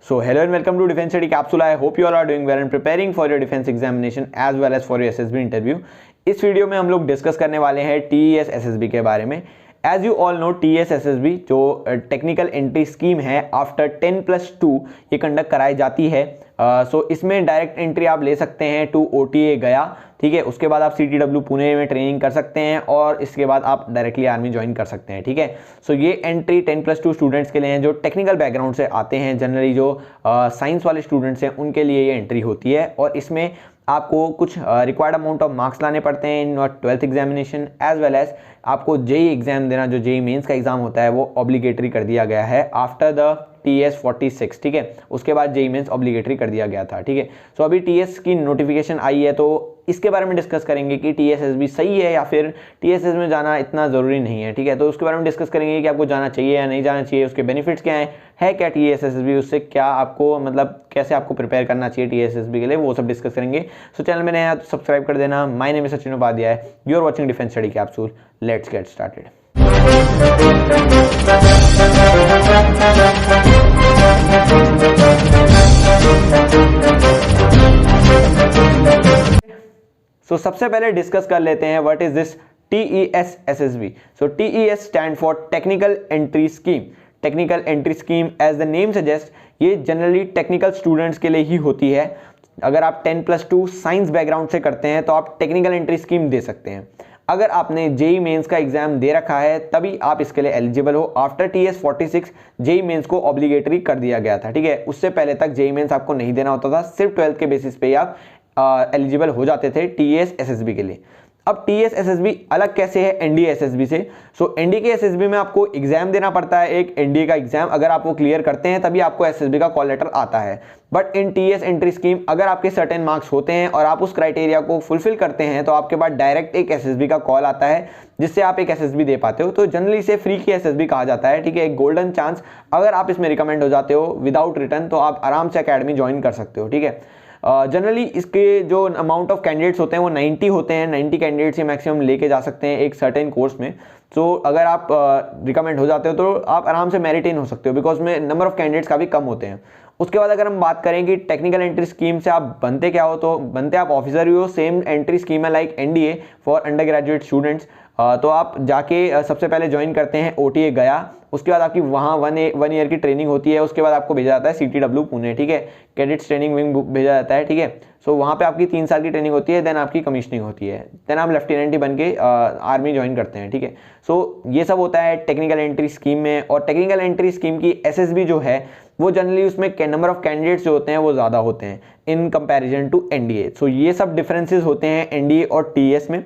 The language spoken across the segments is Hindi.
So hello and welcome to Defense Study Capsule. I hope you all are doing well and preparing for your defense examination as well as for your SSB interview. इस वीडियो में हम लोग डिस्कस करने वाले हैं TES SSB के बारे में. As you all know TES SSB जो टेक्निकल एंट्री स्कीम है आफ्टर 10+2 ये कंडक्ट कराई जाती है. सो इसमें डायरेक्ट एंट्री आप ले सकते हैं टू OTA गया, ठीक है. उसके बाद आप CTW पुणे में ट्रेनिंग कर सकते हैं और इसके बाद आप डायरेक्टली आर्मी ज्वाइन कर सकते हैं, ठीक है. सो ये एंट्री 10+2 स्टूडेंट्स के लिए हैं जो टेक्निकल बैकग्राउंड से आते हैं. जनरली जो साइंस वाले स्टूडेंट्स हैं उनके लिए ये एंट्री होती है और इसमें आपको कुछ रिक्वायर्ड अमाउंट ऑफ मार्क्स लाने पड़ते हैं in 12th examination as well as आपको जेई एग्जाम देना, जो जेई मेंस का एग्जाम होता है वो ऑब्लिगेटरी कर दिया गया है आफ्टर द TS 46, ठीक है. उसके बाद जेई मेंस ऑब्लिगेटरी कर दिया गया था, ठीक है. सो अभी TS की नोटिफिकेशन आई है तो इसके बारे में डिस्कस करेंगे कि TS SSB सही है या फिर TSS में जाना इतना ज़रूरी नहीं है, ठीक है. तो उसके बारे में डिस्कस करेंगे कि आपको जाना चाहिए या नहीं जाना चाहिए, उसके बेनिफिट्स क्या हैं, है क्या TS SSB, उससे क्या आपको मतलब कैसे आपको प्रिपेयर करना चाहिए TS SSB के लिए, वो सब डिस्कस करेंगे. सो चैनल में नया तो सब्सक्राइब कर देना. My name is Sachin Upadhyay, you are watching defence study capsule. Let's get started. So सबसे पहले डिस्कस कर लेते हैं what is this TES SSB. So TES stand for technical entry scheme. Technical entry scheme as the name suggest ये जनरली टेक्निकल स्टूडेंट्स के लिए ही होती है. अगर आप 10+2 साइंस बैकग्राउंड से करते हैं तो आप टेक्निकल एंट्री स्कीम दे सकते हैं. अगर आपने जेई मेंस का एग्जाम दे रखा है तभी आप इसके लिए एलिजिबल हो. आफ्टर TS 46 जेई मेंस को ऑब्लिगेटरी कर दिया गया था, ठीक है. उससे पहले तक जेई मेंस आपको नहीं देना होता था, सिर्फ 12th के बेसिस पे ही आप एलिजिबल हो जाते थे TS SSB के लिए. अब TS SSB अलग कैसे है NDA SSB से. सो NDA SSB में आपको एग्जाम देना पड़ता है, एक NDA का एग्जाम. अगर आप वो क्लियर करते हैं तभी आपको SSB का कॉल लेटर आता है. But in TS entry scheme अगर आपके सर्टेन मार्क्स होते हैं और आप उस क्राइटेरिया को फुलफिल करते हैं तो आपके पास डायरेक्ट एक SSB का कॉल आता है जिससे आप एक SSB दे पाते हो. तो जनरली इसे फ्री की SSB कहा जाता है, ठीक है. एक गोल्डन चांस, अगर आप इसमें रिकमेंड हो जाते हो विदाउट रिटर्न तो आप आराम से अकेडमी ज्वाइन कर सकते हो, ठीक है. जनरली इसके जो अमाउंट ऑफ कैंडिडेट्स होते हैं वो 90 होते हैं. 90 कैंडिडेट्स ही मैक्सिमम लेके जा सकते हैं एक सर्टेन कोर्स में. सो अगर आप रिकमेंड हो जाते हो तो आप आराम से मेरिट इन हो सकते हो बिकॉज में नंबर ऑफ कैंडिडेट्स काफ़ी कम होते हैं. उसके बाद अगर हम बात करें कि टेक्निकल एंट्री स्कीम से आप बनते क्या हो, तो बनते आप ऑफिसर ही हो. सेम एंट्री स्कीम है like NDA for under graduate students. तो आप जाके सबसे पहले ज्वाइन करते हैं OTA गया. उसके बाद आपकी वहाँ वन ईयर की ट्रेनिंग होती है. उसके बाद आपको भेजा जाता है CTW पुणे, ठीक है. कैडेट्स ट्रेनिंग विंग भेजा जाता है, ठीक है. सो वहाँ पे आपकी 3 साल की ट्रेनिंग होती है, देन आपकी कमीशनिंग होती है, देन आप लेफ्टिनेंट ही बन के आर्मी ज्वाइन करते हैं, ठीक है. सो ये सब होता है टेक्निकल एंट्री स्कीम में. और टेक्निकल एंट्री स्कीम की SSB जो है वो जनरली उसमें नंबर ऑफ कैंडिडेट्स जो होते हैं वो ज़्यादा होते हैं इन कंपैरिजन टू NDA. सो ये सब डिफरेंसेस होते हैं NDA और TS में.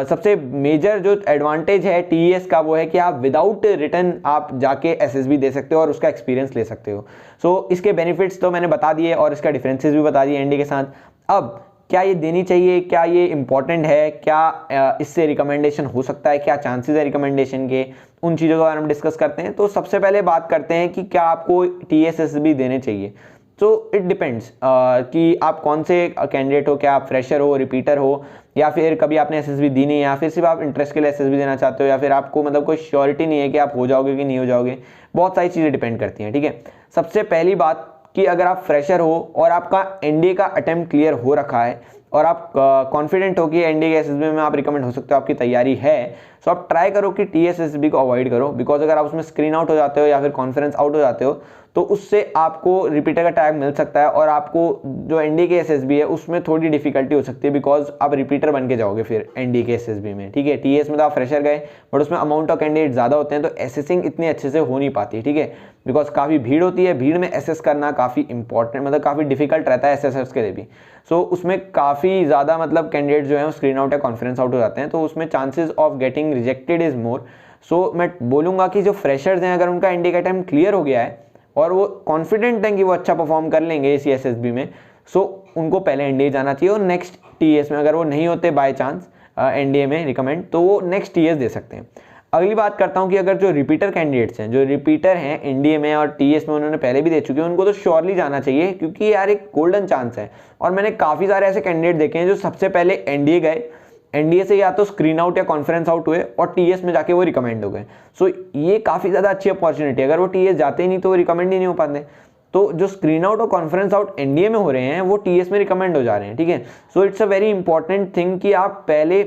सबसे मेजर जो एडवांटेज है TES का वो है कि आप विदाउट रिटर्न आप जाके SSB दे सकते हो और उसका एक्सपीरियंस ले सकते हो. सो इसके बेनिफिट्स तो मैंने बता दिए और इसका डिफरेंसेस भी बता दिए NDA के साथ. अब क्या ये देनी चाहिए, क्या ये इंपॉर्टेंट है, क्या इससे रिकमेंडेशन हो सकता है, क्या चांसेस है रिकमेंडेशन के, उन चीज़ों के बारे में डिस्कस करते हैं. तो सबसे पहले बात करते हैं कि क्या आपको TS SSB देने चाहिए. सो इट डिपेंड्स कि आप कौन से कैंडिडेट हो, क्या आप फ्रेशर हो, रिपीटर हो, या फिर कभी आपने SSB दी नहीं है, या फिर सिर्फ आप इंटरेस्ट के लिए SSB देना चाहते हो, या फिर आपको मतलब कोई श्योरिटी नहीं है कि आप हो जाओगे कि नहीं हो जाओगे. बहुत सारी चीज़ें डिपेंड करती हैं, ठीक है. सबसे पहली बात कि अगर आप फ्रेशर हो और आपका NDA का अटेम्प्ट क्लियर हो रखा है और आप कॉन्फिडेंट हो कि NDA के SSB में आप रिकमेंड हो सकते हो, आपकी तैयारी है, सो आप ट्राई करो कि TS SSB को अवॉइड करो. बिकॉज अगर आप उसमें स्क्रीन आउट हो जाते हो या फिर कॉन्फ्रेंस आउट हो जाते हो तो उससे आपको रिपीटर का टैग मिल सकता है और आपको जो NDA के SSB है उसमें थोड़ी डिफिकल्टी हो सकती है बिकॉज आप रिपीटर बन के जाओगे फिर NDA के SSB में, ठीक है. TS में तो आप फ्रेशर गए बट उसमें अमाउंट ऑफ कैंडिडेट ज़्यादा होते हैं तो एसेसिंग इतनी अच्छे से हो नहीं पाती, ठीक है. बिकॉज काफ़ी भीड़ होती है, भीड़ में एसेस करना काफ़ी इंपॉर्टेंट मतलब काफ़ी डिफिकल्ट रहता है एसेसर्स के लिए भी. सो उसमें काफ़ी ज़्यादा मतलब कैंडिडेट जो है वो स्क्रीन आउट या कॉन्फ्रेंस आउट हो जाते हैं तो उसमें chances of getting rejected is more. So मैं बोलूँगा कि जो फ्रेशर्स हैं अगर उनका NDA का टाइम क्लियर हो गया है और वो कॉन्फिडेंट हैं कि वो अच्छा परफॉर्म कर लेंगे इसी SSB में, सो उनको पहले NDA जाना चाहिए और नेक्स्ट TS में अगर वो नहीं होते बाय चांस NDA में रिकमेंड तो वो नेक्स्ट TS दे सकते हैं. अगली बात करता हूँ कि अगर जो रिपीटर कैंडिडेट्स हैं, जो रिपीटर हैं NDA में और TS में उन्होंने पहले भी दे चुके हैं, उनको तो श्योरली जाना चाहिए क्योंकि यार एक गोल्डन चांस है. और मैंने काफ़ी सारे ऐसे कैंडिडेट देखे हैं जो सबसे पहले NDA गए, NDA से या तो स्क्रीन आउट या कॉन्फ्रेंस आउट हुए और TS में जाके वो रिकमेंड हो गए. सो ये काफ़ी ज़्यादा अच्छी अपॉर्चुनिटी है. अगर वो TS जाते ही नहीं तो वो रिकमेंड ही नहीं हो पाते. तो जो स्क्रीन आउट और कॉन्फ्रेंस आउट एनडीए में हो रहे हैं वो टीएस में रिकमेंड हो जा रहे हैं, ठीक है। So it's a very important thing कि आप पहले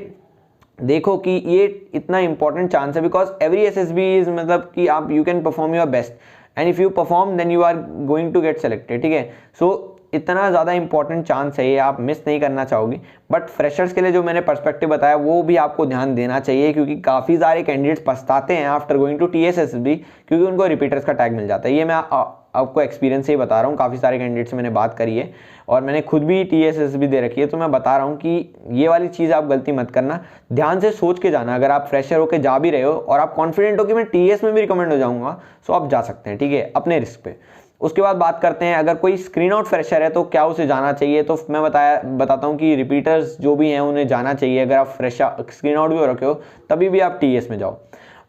देखो कि ये इतना इंपॉर्टेंट चांस है, बिकॉज एवरी एसएसबी इज मतलब कि आप you can perform your best and if you perform then you are going to get selected, ठीक है। सो इतना ज़्यादा इंपॉर्टेंट चांस है ये, आप मिस नहीं करना चाहोगे। बट फ्रेशर्स के लिए जो मैंने पर्सपेक्टिव बताया वो भी आपको ध्यान देना चाहिए, क्योंकि काफ़ी सारे कैंडिडेट्स पछताते हैं आफ्टर गोइंग टू टीएसएसबी, क्योंकि उनको रिपीटर्स का टैग मिल जाता है। ये मैं आपको एक्सपीरियंस से ही बता रहा हूँ, काफ़ी सारे कैंडिडेट से मैंने बात करी है और मैंने खुद भी टीएसएसबी दे रखी है, तो मैं बता रहा हूँ कि ये वाली चीज़ आप गलती मत करना, ध्यान से सोच के जाना। अगर आप फ्रेशर होकर जा भी रहे हो और आप कॉन्फिडेंट हो कि मैं टीएस में भी रिकमेंड हो जाऊँगा, सो आप जा सकते हैं, ठीक है, अपने रिस्क पे। उसके बाद बात करते हैं अगर कोई स्क्रीन आउट फ्रेशर है तो क्या उसे जाना चाहिए। तो मैं बताता हूँ कि रिपीटर्स जो भी हैं उन्हें जाना चाहिए। अगर आप फ्रेशर स्क्रीन आउट भी हो रखे हो तभी भी आप टीएस में जाओ।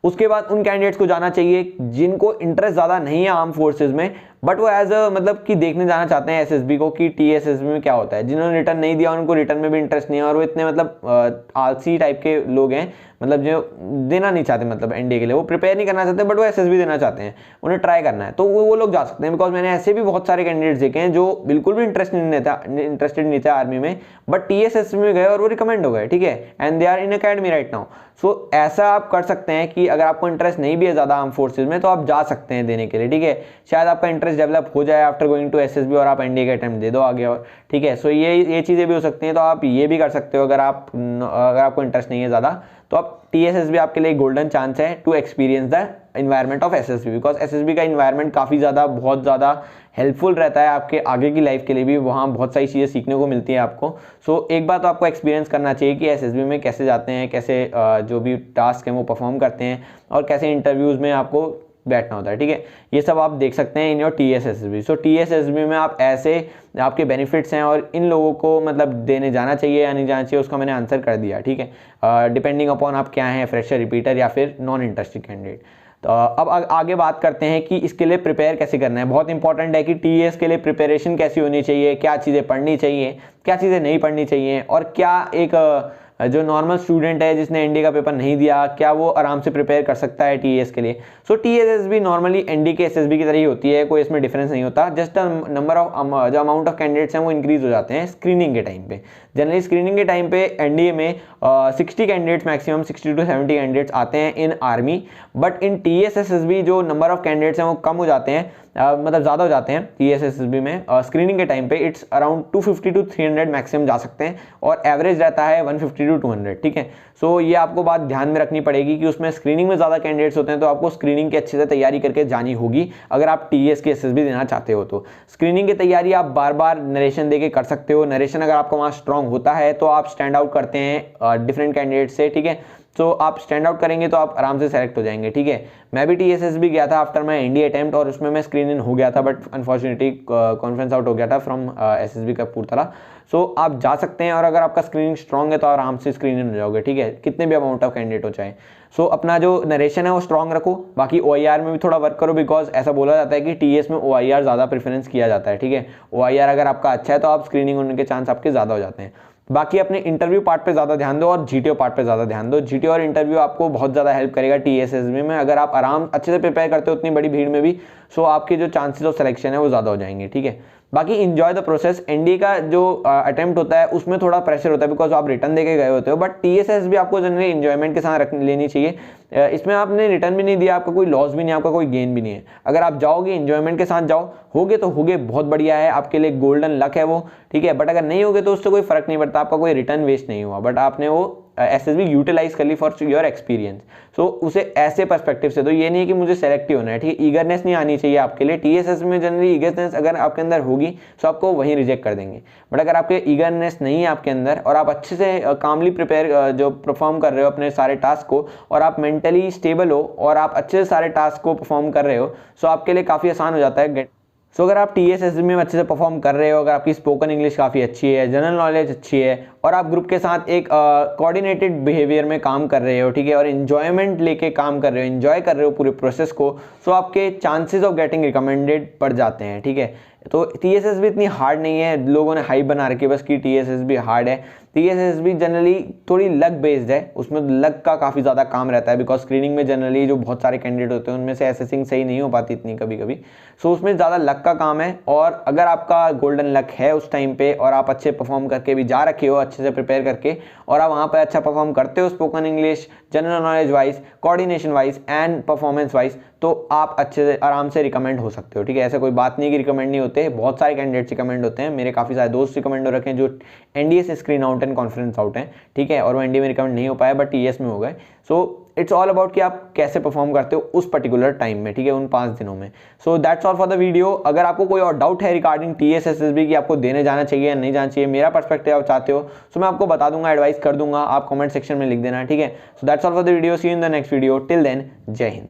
उसके बाद उन कैंडिडेट्स को जाना चाहिए जिनको इंटरेस्ट ज़्यादा नहीं है आर्म फोर्सेज में, बट वो एज अ मतलब कि देखने जाना चाहते हैं एसएसबी को कि टीएसएसबी में क्या होता है। जिन्होंने रिटर्न नहीं दिया उनको रिटर्न में भी इंटरेस्ट नहीं है और वो इतने मतलब आलसी टाइप के लोग हैं, मतलब जो देना नहीं चाहते, मतलब एनडीए के लिए वो प्रिपेयर नहीं करना चाहते बट वो एसएसबी देना चाहते हैं, उन्हें ट्राई करना है, तो वो लोग जा सकते हैं। बिकॉज मैंने ऐसे भी बहुत सारे कैंडिडेट्स देखे हैं जो बिल्कुल भी इंटरेस्टेड नहीं थे आर्मी में, बट टीएसएसबी में गए और वो रिकमेंड हो गए, ठीक है, and they are in academy right now. So ऐसा आप कर सकते हैं कि अगर आपको इंटरेस्ट नहीं भी है ज़्यादा आर्म फोर्सेज में तो आप जा सकते हैं देने के लिए, ठीक है। शायद आपका इंटरेस्ट डेवलप हो जाए आफ्टर गोइंग टू एसएसबी और आप एनडीए का अटेम्प्ट दे दो आगे, और ठीक है। सो ये चीज़ें भी हो सकती हैं, तो आप ये भी कर सकते हो। अगर आपको इंटरेस्ट नहीं है ज़्यादा तो आप टीएसएसबी आपके लिए गोल्डन चांस है to experience the environment of SSB, because SSB का इन्वायरमेंट काफ़ी ज़्यादा बहुत ज़्यादा हेल्पफुल रहता है आपके आगे की लाइफ के लिए भी। वहाँ बहुत सारी चीज़ें सीखने को मिलती हैं आपको। सो एक बार तो आपको एक्सपीरियंस करना चाहिए कि एसएसबी में कैसे जाते हैं, कैसे जो भी टास्क हैं वो परफॉर्म करते हैं और कैसे इंटरव्यूज़ में आपको बैठना होता है, ठीक है। ये सब आप देख सकते हैं इन योर टीएसएसबी। सो टीएसएसबी में आप ऐसे आपके बेनिफिट्स हैं और इन लोगों को मतलब देने जाना चाहिए या नहीं जाना चाहिए उसका मैंने आंसर कर दिया, ठीक है, डिपेंडिंग अपॉन आप क्या हैं, फ्रेशर, रिपीटर या फिर नॉन इंटरेस्टेड कैंडिडेट। तो अब आगे बात करते हैं कि इसके लिए प्रिपेयर कैसे करना है। बहुत इंपॉर्टेंट है कि टीएस के लिए प्रिपरेशन कैसी होनी चाहिए, क्या चीज़ें पढ़नी चाहिए, क्या चीज़ें नहीं पढ़नी चाहिए, और क्या एक जो नॉर्मल स्टूडेंट है जिसने एनडीए का पेपर नहीं दिया क्या वो आराम से प्रिपेयर कर सकता है टीएस के लिए। सो टीएसएसबी नॉर्मली एनडीए के एसएसबी की तरह ही होती है, कोई इसमें डिफरेंस नहीं होता। जस्ट नंबर ऑफ जो अमाउंट ऑफ कैंडिडेट्स हैं वो इंक्रीज हो जाते हैं स्क्रीनिंग के टाइम पे। जनरली स्क्रीनिंग के टाइम पे एनडीए में 60 कैंडिडेट्स, मैक्सिमम 60 to 70 कैंडिडेट्स आते हैं इन आर्मी, बट इन टीएसएसबी जो नंबर ऑफ कैंडिडेट्स हैं वो कम हो जाते हैं, मतलब ज़्यादा हो जाते हैं टीएसएसबी में। स्क्रीनिंग के टाइम पे इट्स अराउंड 250 to 300 मैक्सिमम जा सकते हैं और एवरेज रहता है 150 to 200, ठीक है। सो ये आपको बात ध्यान में रखनी पड़ेगी कि उसमें स्क्रीनिंग में ज़्यादा कैंडिडेट्स होते हैं, तो आपको स्क्रीनिंग की अच्छे से तैयारी करके जानी होगी अगर आप टीएस की एसएसबी देना चाहते हो। तो स्क्रीनिंग की तैयारी आप बार बार नरेशन देके कर सकते हो। नरेशन अगर आपका वहाँ स्ट्रॉन्ग होता है तो आप स्टैंड आउट करते हैं डिफरेंट कैंडिडेट से, ठीक है। तो आप स्टैंड आउट करेंगे तो आप आराम से सेलेक्ट हो जाएंगे, ठीक है। मैं भी टीएसएसबी गया था आफ्टर माय एनडीए अटेम्प्ट और उसमें मैं स्क्रीन इन हो गया था, बट अनफॉर्चुनेटली कॉन्फ्रेंस आउट हो गया था फ्रॉम एसएसबी कपूरथला। सो आप जा सकते हैं और अगर आपका स्क्रीनिंग स्ट्रॉन्ग है तो आराम से स्क्रीन इन हो जाओगे, ठीक है, कितने भी अमाउंट ऑफ कैंडिडेट हो चाहे। सो अपना जो नरेशन है वो स्ट्रॉन्ग रखो, बाकी ओआईआर में भी थोड़ा वर्क करो, बिकॉज ऐसा बोला जाता है कि टीएस में ओआईआर ज़्यादा प्रेफरेंस किया जाता है, ठीक है। ओआईआर अगर आपका अच्छा है तो आप स्क्रीनिंग होने के चांस आपके ज़्यादा हो जाते हैं। बाकी अपने इंटरव्यू पार्ट पे ज़्यादा ध्यान दो और जीटीओ पार्ट पे ज़्यादा ध्यान दो। जीटीओ और इंटरव्यू आपको बहुत ज़्यादा हेल्प करेगा टीएसएसबी में। अगर आप आराम अच्छे से प्रिपेयर करते हो उतनी बड़ी भीड़ में भी, सो आपके जो चांसेस ऑफ सिलेक्शन है वो ज़्यादा हो जाएंगे, ठीक है। बाकी इंजॉय द प्रोसेस। एनडीए का जो अटेम्प्ट होता है उसमें थोड़ा प्रेशर होता है बिकॉज आप रिटर्न देके गए होते हो, बट टीएसएस भी आपको जनरली इंजॉयमेंट के साथ लेनी चाहिए। इसमें आपने रिटर्न भी नहीं दिया, आपका कोई लॉस भी नहीं, आपका कोई गेन भी नहीं है। अगर आप जाओगे इंजॉयमेंट के साथ जाओ, होगे तो होगे, बहुत बढ़िया है, आपके लिए गोल्डन लक है वो, ठीक है। बट अगर नहीं होगे तो उससे कोई फर्क नहीं पड़ता, आपका कोई रिटर्न वेस्ट नहीं हुआ, बट आपने वो एसएसबी यूटिलाइज कर ली फॉर योर एक्सपीरियंस। सो उसे ऐसे पर्सपेक्टिव से दो, ये नहीं है कि मुझे सेलेक्ट ही होना है, ठीक है। ईगरनेस नहीं आनी चाहिए आपके लिए। टीएसएस में जनरली ईगरनेस अगर आपके अंदर होगी तो आपको वहीं रिजेक्ट कर देंगे, बट अगर आपके ईगरनेस नहीं है आपके अंदर और आप अच्छे से कामली प्रिपेयर जो परफॉर्म कर रहे हो अपने सारे टास्क को, और आप मेंटली स्टेबल हो और आप अच्छे से सारे टास्क को परफॉर्म कर रहे हो, सो आपके लिए काफ़ी आसान हो जाता है। सो अगर आप टीएसएसबी में अच्छे से परफॉर्म कर रहे हो, अगर आपकी स्पोकन इंग्लिश काफ़ी अच्छी है, जनरल नॉलेज अच्छी है और आप ग्रुप के साथ एक कोऑर्डिनेटेड बिहेवियर में काम कर रहे हो, ठीक है, और इन्जॉयमेंट लेके काम कर रहे हो, इन्जॉय कर रहे हो पूरे प्रोसेस को, सो आपके चांसेस ऑफ गेटिंग रिकमेंडेड बढ़ जाते हैं, ठीक है। तो TSS भी इतनी हार्ड नहीं है, लोगों ने हाइप बना रखी है बस कि TSS भी हार्ड है। TSS भी जनरली थोड़ी लक बेस्ड है, उसमें लक का काफ़ी ज़्यादा काम रहता है, बिकॉज स्क्रीनिंग में जनरली जो बहुत सारे कैंडिडेट होते हैं उनमें से असेसिंग सही नहीं हो पाती इतनी कभी कभी, सो उसमें ज़्यादा लक का काम है। और अगर आपका गोल्डन लक है उस टाइम पे और आप अच्छे परफॉर्म करके भी जा रखे हो अच्छे से प्रिपेयर करके, और आप वहाँ पर अच्छा परफॉर्म करते हो spoken English, general knowledge wise, coordination wise and performance wise, तो आप अच्छे से आराम से रिकमेंड हो सकते हो। ठीक है, ऐसा कोई बात नहीं कि रिकमेंड नहीं होते, बहुत सारे कैंडिडेट्स रिकमेंड होते हैं, मेरे काफ़ी सारे दोस्त रिकमेंड हो रखे हैं जो NDA से screen out and conference out हैं, ठीक है, और वो NDA में रिकमेंड नहीं हो पाया बट TS में हो गए। सो इट्स ऑल अबाउट कि आप कैसे परफॉर्म करते हो उस पर्टिकुलर टाइम में, ठीक है, उन 5 दिनों में। सो that's all for the video. अगर आपको कोई और डाउट है रिगार्डिंग TS SSB कि आपको देने जाना चाहिए या नहीं जाना चाहिए, मेरा पर्सपेक्टिव आप चाहते हो, सो मैं आपको बता दूंगा, एडवाइस कर दूंगा, आप कमेंट सेक्शन में लिख देना, ठीक है। So that's all for the video, see you in the next video, till then जय हिंद।